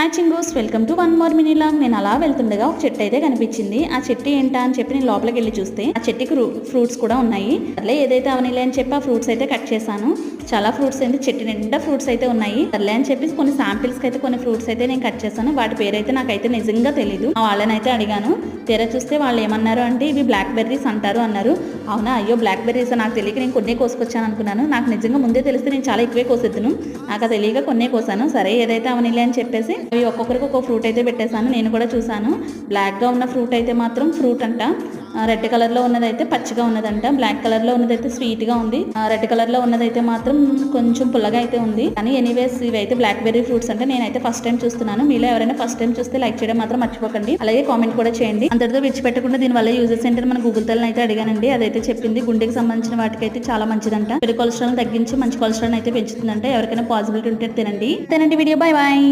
Hi చింగూస్, welcome to one more mini vlog. నేను అలా వెళ్తుండగా ఒక చెట్టు అయితే కనిపించింది. ఆ చెట్టు ఏంటా అని చెప్పి నేను లోపలికి వెళ్ళి చూస్తే ఆ చెట్టుకి ఫ్రూట్స్ కూడా ఉన్నాయి. అట్లే ఏదైతే అవనిలే అని చెప్పి ఆ ఫ్రూట్స్ అయితే కట్ చేశాను. చాలా ఫ్రూట్స్ అయితే చెట్టు నిండా ఫ్రూట్స్ అయితే ఉన్నాయి. సర్లే అని చెప్పి కొన్ని శాంపిల్స్ అయితే కొన్ని ఫ్రూట్స్ అయితే నేను కట్ చేశాను. వాటి పేరైతే నాకైతే నిజంగా తెలీదు. వాళ్ళనైతే అడిగాను. తీరా చూస్తే వాళ్ళు ఏమన్నారు అంటే ఇవి బ్లాక్ బెర్రీస్ అంటారు అన్నారు. అవునా, అయ్యో బ్లాక్ బెర్రీస్ నాకు తెలియక నేను కొన్నే కోసుకొచ్చాను అనుకున్నాను. నాకు నిజంగా ముందే తెలిస్తే నేను చాలా ఎక్కువే కోసేద్దును. నాకు తెలియక కొన్నే కోసాను. సరే ఏదైతే అవనిలే అని చెప్పేసి అవి ఒక్కొక్కరికి ఒక్కొక్క ఫ్రూట్ అయితే పెట్టేశాను. నేను కూడా చూసాను. బ్లాక్గా ఉన్న ఫ్రూట్ అయితే మాత్రం ఫ్రూట్ అంట, రెడ్ కలర్లో ఉన్నదైతే పచ్చిగా ఉన్నదంట, బ్లాక్ కలర్లో ఉన్నదైతే స్వీట్గా ఉంది, రెడ్ కలర్లో ఉన్నదైతే మాత్రం కొంచెం పుల్లగా అయితే ఉంది. కానీ ఎనీవేస్ ఇవైతే బ్లాక్ బెర్రీ ఫ్రూట్స్ అంటే నేనైతే ఫస్ట్ టైం చూస్తున్నాను. మీలో ఎవరైనా ఫస్ట్ టైం చూస్తే లైక్ చేయడం మాత్రం మర్చిపోకండి. అలాగే కామెంట్ కూడా చేయండి. అంతటితో విడిచిపెట్టకుండా దీనివల్ల యూజెస్ ఏంటంటే మన గూగుల్ తల్లిని అయితే అడిగానండి. అదైతే చెప్పింది గుండెకి సంబంధించిన వాటికైతే చాలా మంచిదంట. చెడు కొలెస్ట్రాల్ తగ్గించి మంచి కొలెస్ట్రాల్ అయితే పెంచుతుందంట. ఎవరికైనా పాసిబిలిటీ ఉంటే తినండి. వీడియో. Bye bye.